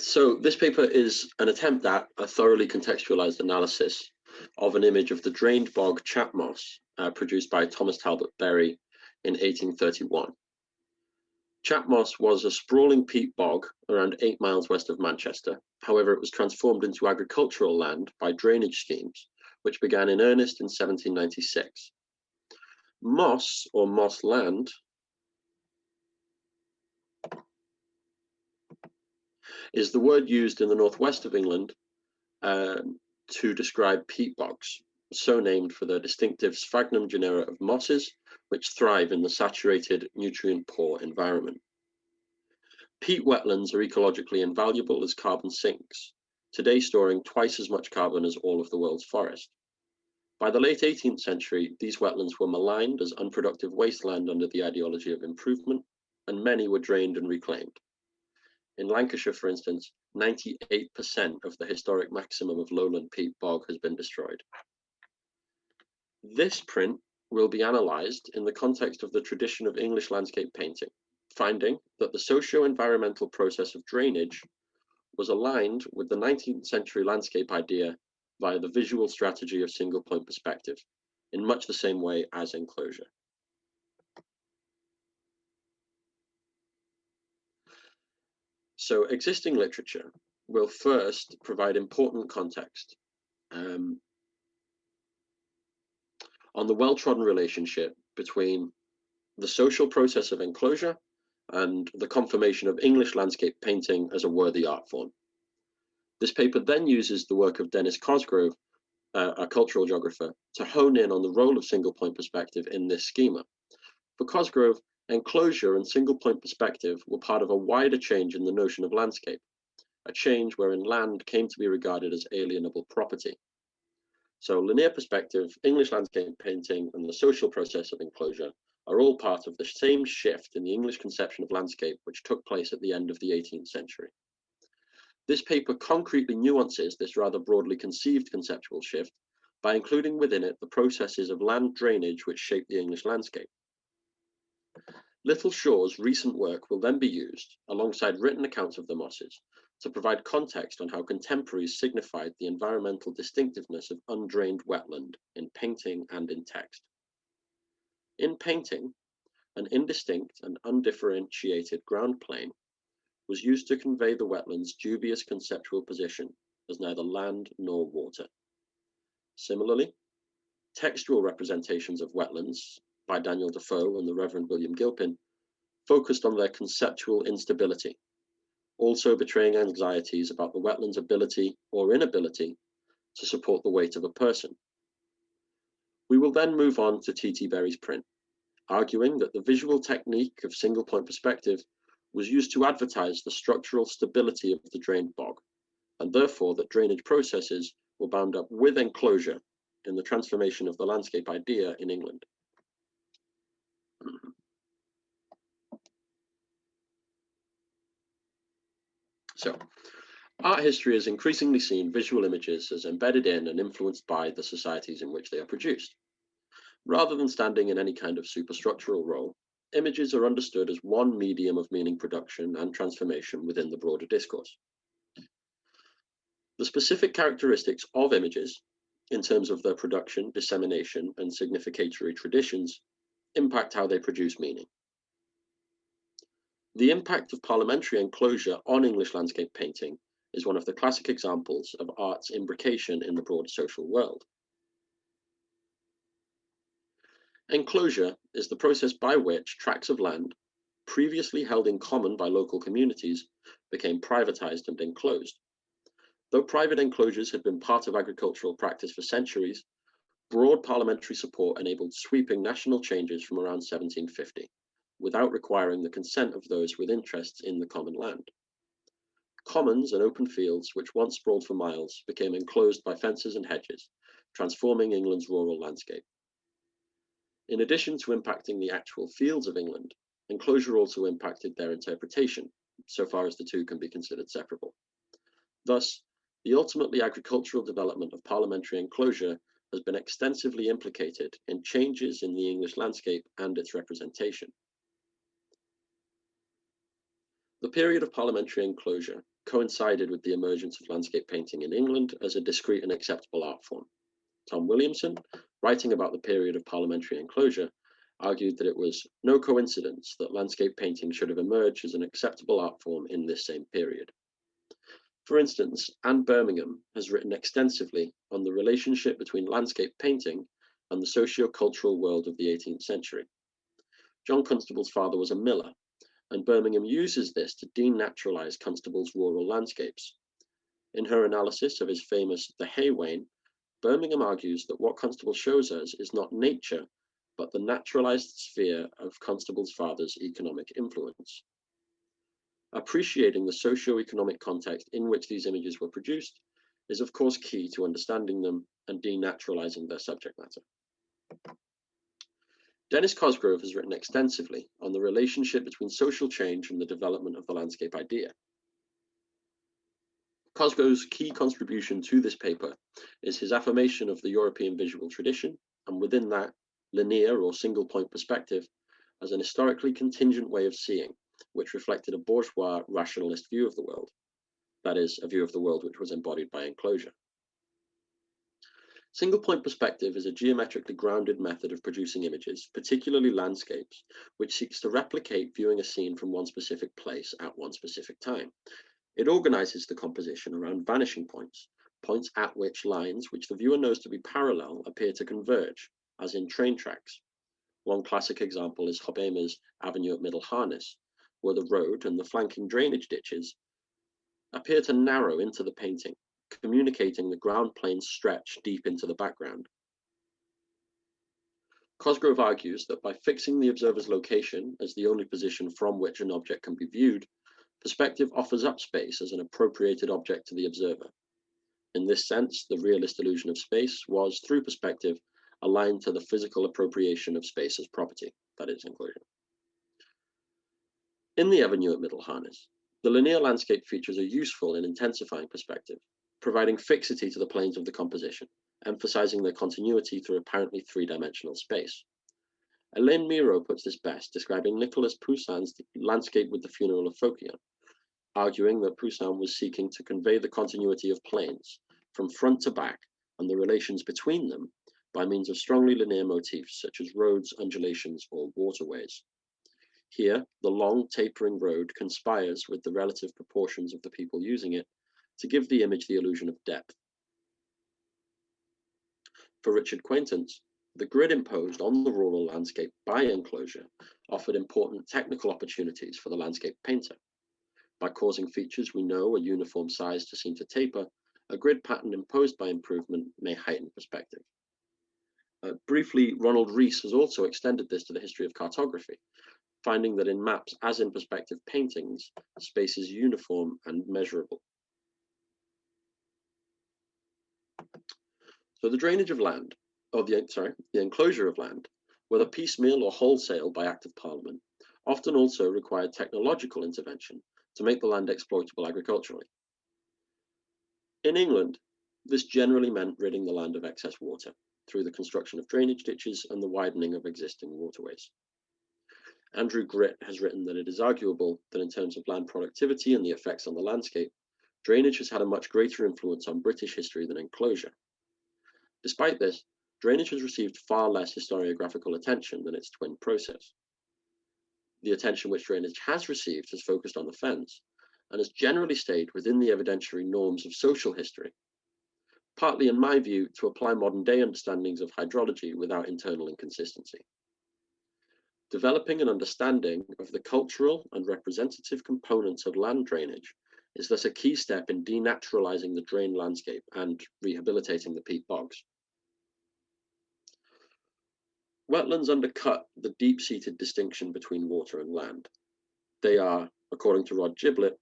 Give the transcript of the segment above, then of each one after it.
So this paper is an attempt at a thoroughly contextualized analysis of an image of the drained bog chat moss produced by Thomas Talbot Berry in 1831. Chat moss was a sprawling peat bog around 8 miles west of Manchester. However, it was transformed into agricultural land by drainage schemes, which began in earnest in 1796. Moss, or moss land, is the word used in the northwest of England to describe peat bogs, so named for their distinctive sphagnum genera of mosses, which thrive in the saturated, nutrient-poor environment. Peat wetlands are ecologically invaluable as carbon sinks, today storing twice as much carbon as all of the world's forest. By the late 18th century, these wetlands were maligned as unproductive wasteland under the ideology of improvement, and many were drained and reclaimed. In Lancashire, for instance, 98% of the historic maximum of lowland peat bog has been destroyed. This print will be analysed in the context of the tradition of English landscape painting, finding that the socio-environmental process of drainage was aligned with the 19th century landscape idea via the visual strategy of single point perspective, in much the same way as enclosure. So existing literature will first provide important context on the well-trodden relationship between the social process of enclosure and the confirmation of English landscape painting as a worthy art form. This paper then uses the work of Dennis Cosgrove, a cultural geographer, to hone in on the role of single point perspective in this schema. For Cosgrove, enclosure and single point perspective were part of a wider change in the notion of landscape, a change wherein land came to be regarded as alienable property. So linear perspective, English landscape painting, and the social process of enclosure are all part of the same shift in the English conception of landscape which took place at the end of the 18th century. This paper concretely nuances this rather broadly conceived conceptual shift by including within it the processes of land drainage which shape the English landscape. Little Shaw's recent work will then be used, alongside written accounts of the mosses, to provide context on how contemporaries signified the environmental distinctiveness of undrained wetland in painting and in text. In painting, an indistinct and undifferentiated ground plane was used to convey the wetland's dubious conceptual position as neither land nor water. Similarly, textual representations of wetlands by Daniel Defoe and the Reverend William Gilpin focused on their conceptual instability, also betraying anxieties about the wetland's ability or inability to support the weight of a person. We will then move on to T.T. Berry's print, arguing that the visual technique of single point perspective was used to advertise the structural stability of the drained bog, and therefore that drainage processes were bound up with enclosure in the transformation of the landscape idea in England. So, art history has increasingly seen visual images as embedded in and influenced by the societies in which they are produced. Rather than standing in any kind of superstructural role, images are understood as one medium of meaning production and transformation within the broader discourse. The specific characteristics of images, in terms of their production, dissemination, and significatory traditions, impact how they produce meaning. The impact of parliamentary enclosure on English landscape painting is one of the classic examples of art's imbrication in the broader social world. Enclosure is the process by which tracts of land, previously held in common by local communities, became privatized and enclosed. Though private enclosures had been part of agricultural practice for centuries, broad parliamentary support enabled sweeping national changes from around 1750, without requiring the consent of those with interests in the common land. Commons and open fields, which once sprawled for miles, became enclosed by fences and hedges, transforming England's rural landscape. In addition to impacting the actual fields of England, enclosure also impacted their interpretation, so far as the two can be considered separable. Thus, the ultimately agricultural development of parliamentary enclosure has been extensively implicated in changes in the English landscape and its representation. The period of parliamentary enclosure coincided with the emergence of landscape painting in England as a discrete and acceptable art form. Tom Williamson, writing about the period of parliamentary enclosure, argued that it was no coincidence that landscape painting should have emerged as an acceptable art form in this same period. For instance, Anne Birmingham has written extensively on the relationship between landscape painting and the socio-cultural world of the 18th century. John Constable's father was a miller, and Birmingham uses this to denaturalize Constable's rural landscapes. In her analysis of his famous The Hay Wain, Birmingham argues that what Constable shows us is not nature, but the naturalized sphere of Constable's father's economic influence. Appreciating the socio-economic context in which these images were produced is of course key to understanding them and denaturalizing their subject matter. Dennis Cosgrove has written extensively on the relationship between social change and the development of the landscape idea. Cosgrove's key contribution to this paper is his affirmation of the European visual tradition, and within that, linear or single point perspective as an historically contingent way of seeing, which reflected a bourgeois rationalist view of the world, that is, a view of the world which was embodied by enclosure. Single point perspective is a geometrically grounded method of producing images, particularly landscapes, which seeks to replicate viewing a scene from one specific place at one specific time. It organizes the composition around vanishing points, points at which lines which the viewer knows to be parallel appear to converge, as in train tracks. One classic example is Hobbema's Avenue at Middle Harness, where the road and the flanking drainage ditches appear to narrow into the painting, communicating the ground plane's stretch deep into the background. Cosgrove argues that by fixing the observer's location as the only position from which an object can be viewed, perspective offers up space as an appropriated object to the observer. In this sense, the realist illusion of space was, through perspective, aligned to the physical appropriation of space as property, that is, enclosure. In the Avenue at Middle Harness, the linear landscape features are useful in intensifying perspective, providing fixity to the planes of the composition, emphasizing their continuity through apparently three-dimensional space. Elaine Miro puts this best, describing Nicolas Poussin's Landscape with the Funeral of Phocion, arguing that Poussin was seeking to convey the continuity of planes from front to back and the relations between them by means of strongly linear motifs such as roads, undulations, or waterways. Here, the long, tapering road conspires with the relative proportions of the people using it to give the image the illusion of depth. For Richard Quaintance, the grid imposed on the rural landscape by enclosure offered important technical opportunities for the landscape painter. By causing features we know are uniform size to seem to taper, a grid pattern imposed by improvement may heighten perspective. Briefly, Ronald Rees has also extended this to the history of cartography, finding that in maps, as in perspective paintings, space is uniform and measurable. So the drainage of land, or the enclosure of land, whether piecemeal or wholesale by Act of Parliament, often also required technological intervention to make the land exploitable agriculturally. In England, this generally meant ridding the land of excess water through the construction of drainage ditches and the widening of existing waterways. Andrew Gritt has written that it is arguable that in terms of land productivity and the effects on the landscape, drainage has had a much greater influence on British history than enclosure. Despite this, drainage has received far less historiographical attention than its twin process. The attention which drainage has received has focused on the fens, and has generally stayed within the evidentiary norms of social history, partly, in my view, to apply modern-day understandings of hydrology without internal inconsistency. Developing an understanding of the cultural and representative components of land drainage is thus a key step in denaturalizing the drained landscape and rehabilitating the peat bogs. Wetlands undercut the deep-seated distinction between water and land. They are, according to Rod Giblett,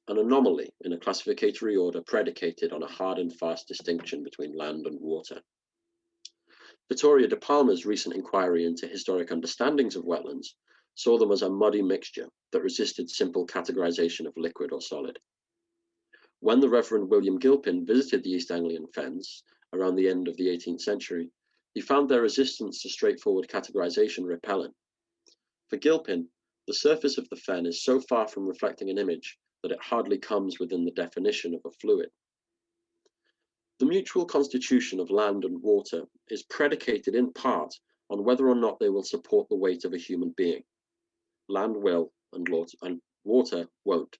an anomaly in a classificatory order predicated on a hard and fast distinction between land and water. Vittoria de Palma's recent inquiry into historic understandings of wetlands saw them as a muddy mixture that resisted simple categorization of liquid or solid. When the Reverend William Gilpin visited the East Anglian Fens around the end of the 18th century, he found their resistance to straightforward categorization repellent. For Gilpin, the surface of the fen is so far from reflecting an image that it hardly comes within the definition of a fluid. The mutual constitution of land and water is predicated in part on whether or not they will support the weight of a human being. Land will, and water won't.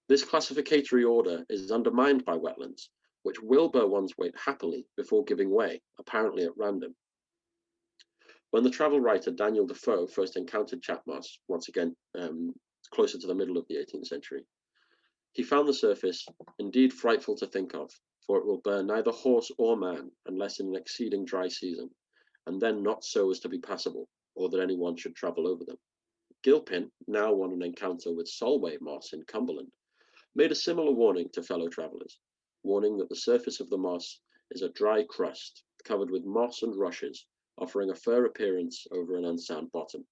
This classificatory order is undermined by wetlands, which will bear one's weight happily before giving way, apparently at random. When the travel writer Daniel Defoe first encountered chat moss, once again closer to the middle of the 18th century, he found the surface indeed frightful to think of, for it will bear neither horse or man unless in an exceeding dry season, and then not so as to be passable, or that any one should travel over them. Gilpin, now on an encounter with Solway moss in Cumberland, made a similar warning to fellow travellers, warning that the surface of the moss is a dry crust covered with moss and rushes, offering a fair appearance over an unsound bottom.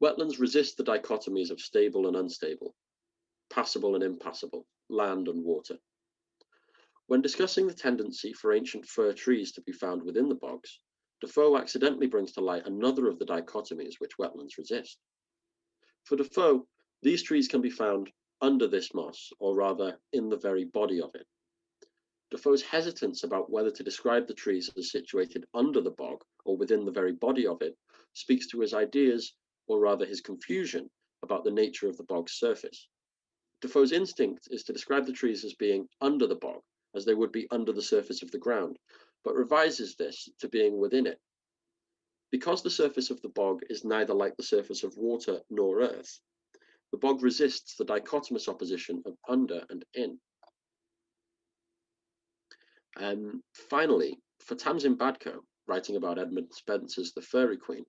Wetlands resist the dichotomies of stable and unstable, passable and impassable, land and water. When discussing the tendency for ancient fir trees to be found within the bogs, Defoe accidentally brings to light another of the dichotomies which wetlands resist. For Defoe, these trees can be found under this moss, or rather in the very body of it. Defoe's hesitance about whether to describe the trees as situated under the bog or within the very body of it speaks to his ideas, or rather his confusion, about the nature of the bog's surface. Defoe's instinct is to describe the trees as being under the bog, as they would be under the surface of the ground, but revises this to being within it. Because the surface of the bog is neither like the surface of water nor earth, the bog resists the dichotomous opposition of under and in. Finally, for Tamsin Badcoe, writing about Edmund Spenser's The Fairy Queen,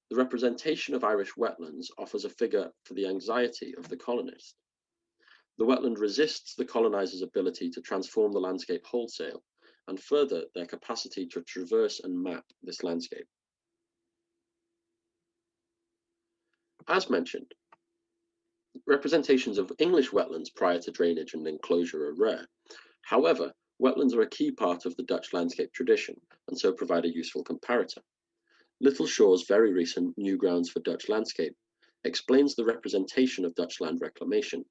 the representation of Irish wetlands offers a figure for the anxiety of the colonist. The wetland resists the colonizers' ability to transform the landscape wholesale, and further their capacity to traverse and map this landscape. As mentioned, representations of English wetlands prior to drainage and enclosure are rare. However, wetlands are a key part of the Dutch landscape tradition, and so provide a useful comparator. Little Shaw's very recent New Grounds for Dutch Landscape explains the representation of Dutch land reclamation.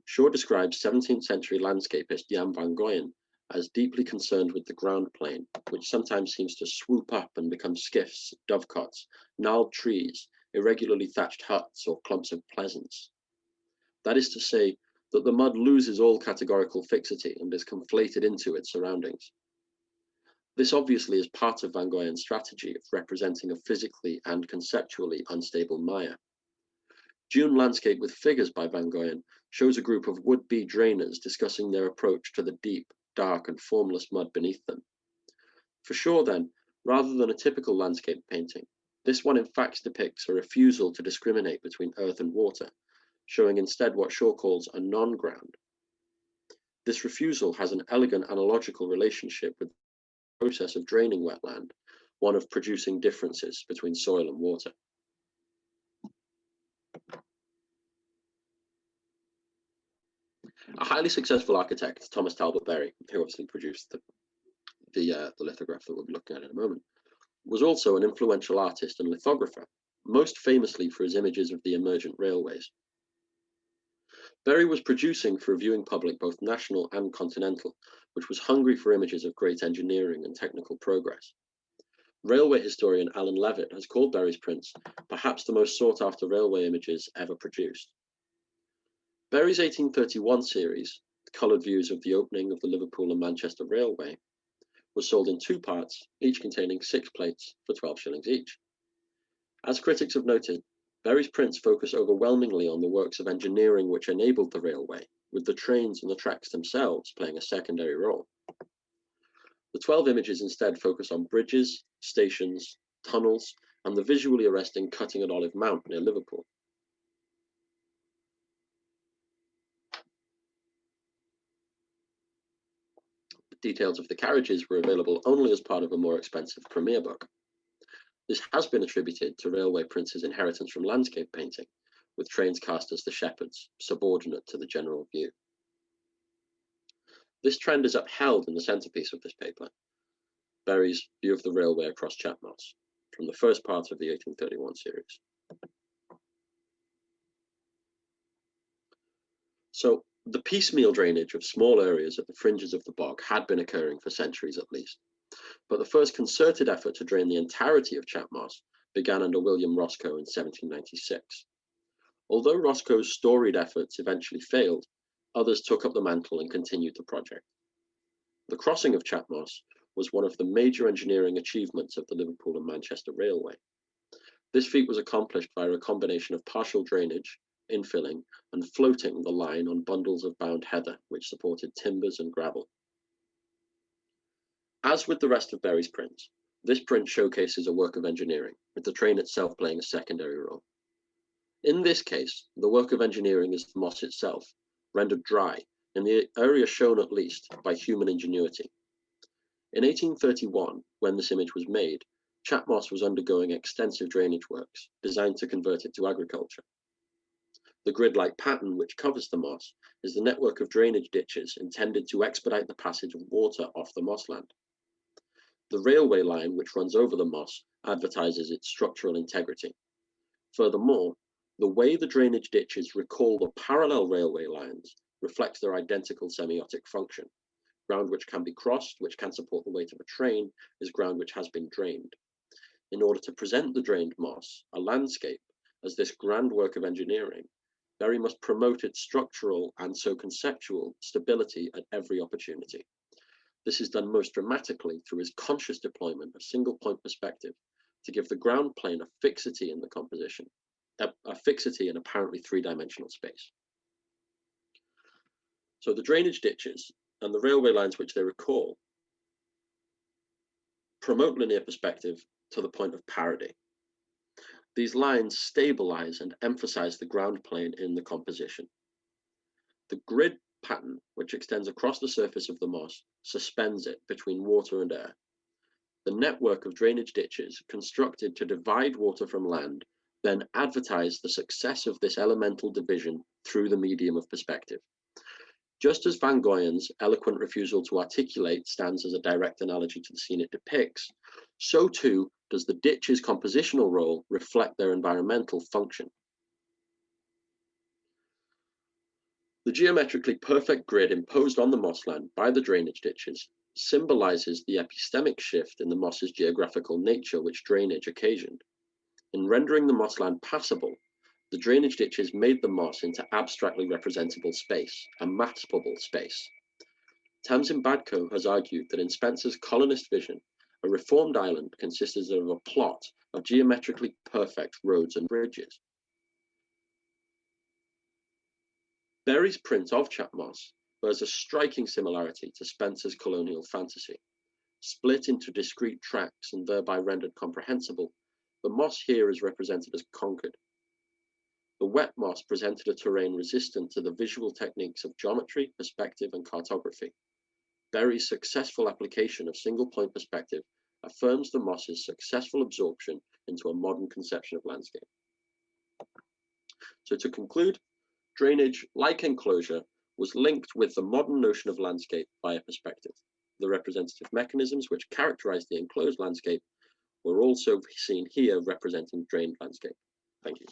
Shaw describes 17th century landscapist Jan van Goyen as deeply concerned with the ground plane, which sometimes seems to swoop up and become skiffs, dovecots, gnarled trees, irregularly thatched huts, or clumps of pleasance. That is to say, that the mud loses all categorical fixity and is conflated into its surroundings. This obviously is part of Van Goyen's strategy of representing a physically and conceptually unstable mire. Dune Landscape with Figures by Van Goyen shows a group of would-be drainers discussing their approach to the deep, dark and formless mud beneath them. For Shaw then, rather than a typical landscape painting, this one in fact depicts a refusal to discriminate between earth and water, showing instead what Shaw calls a non-ground. This refusal has an elegant analogical relationship with the process of draining wetland, one of producing differences between soil and water. A highly successful architect, Thomas Talbot Berry, who obviously produced the lithograph that we'll be looking at in a moment, was also an influential artist and lithographer, most famously for his images of the emergent railways. Berry was producing for a viewing public both national and continental, which was hungry for images of great engineering and technical progress. Railway historian Alan Levitt has called Berry's prints perhaps the most sought-after railway images ever produced. Berry's 1831 series, coloured views of the opening of the Liverpool and Manchester Railway, was sold in two parts, each containing 6 plates for 12 shillings each. As critics have noted, Berry's prints focus overwhelmingly on the works of engineering which enabled the railway, with the trains and the tracks themselves playing a secondary role. The 12 images instead focus on bridges, stations, tunnels, and the visually arresting cutting at Olive Mount near Liverpool. Details of the carriages were available only as part of a more expensive premiere book. This has been attributed to railway princes' inheritance from landscape painting, with trains cast as the shepherds, subordinate to the general view. This trend is upheld in the centrepiece of this paper, Berry's View of the Railway across Chat Moss, from the first part of the 1831 series. So the piecemeal drainage of small areas at the fringes of the bog had been occurring for centuries at least, but the first concerted effort to drain the entirety of Chat Moss began under William Roscoe in 1796. Although Roscoe's storied efforts eventually failed, others took up the mantle and continued the project. The crossing of Chat Moss was one of the major engineering achievements of the Liverpool and Manchester Railway. This feat was accomplished via a combination of partial drainage, infilling, and floating the line on bundles of bound heather, which supported timbers and gravel. As with the rest of Berry's prints, this print showcases a work of engineering, with the train itself playing a secondary role. In this case, the work of engineering is the moss itself, rendered dry, in the area shown at least by human ingenuity. In 1831, when this image was made, Chat Moss was undergoing extensive drainage works, designed to convert it to agriculture. The grid-like pattern which covers the moss is the network of drainage ditches intended to expedite the passage of water off the mossland. The railway line which runs over the moss advertises its structural integrity. Furthermore, the way the drainage ditches recall the parallel railway lines reflects their identical semiotic function. Ground which can be crossed, which can support the weight of a train, is ground which has been drained. In order to present the drained moss, a landscape, as this grand work of engineering, Berry must promote its structural and so conceptual stability at every opportunity. This is done most dramatically through his conscious deployment of single-point perspective to give the ground plane a fixity in the composition, a fixity in apparently three-dimensional space. So the drainage ditches and the railway lines which they recall promote linear perspective to the point of parody. These lines stabilize and emphasize the ground plane in the composition. The grid pattern, which extends across the surface of the moss, suspends it between water and air. The network of drainage ditches constructed to divide water from land then advertise the success of this elemental division through the medium of perspective. Just as Van Goyen's eloquent refusal to articulate stands as a direct analogy to the scene it depicts, so too does the ditch's compositional role reflect their environmental function. The geometrically perfect grid imposed on the mossland by the drainage ditches symbolizes the epistemic shift in the moss's geographical nature which drainage occasioned. In rendering the mossland passable, the drainage ditches made the moss into abstractly representable space, a mappable space. Tamsin Badco has argued that in Spencer's colonist vision, a reformed island consisted of a plot of geometrically perfect roads and bridges. Berry's print of Chat Moss bears a striking similarity to Spencer's colonial fantasy. Split into discrete tracts and thereby rendered comprehensible, the moss here is represented as conquered. The wet moss presented a terrain resistant to the visual techniques of geometry, perspective, and cartography. Berry's successful application of single-point perspective affirms the moss's successful absorption into a modern conception of landscape. So to conclude, drainage, like enclosure, was linked with the modern notion of landscape via perspective. The representative mechanisms which characterize the enclosed landscape were also seen here representing drained landscape. Thank you.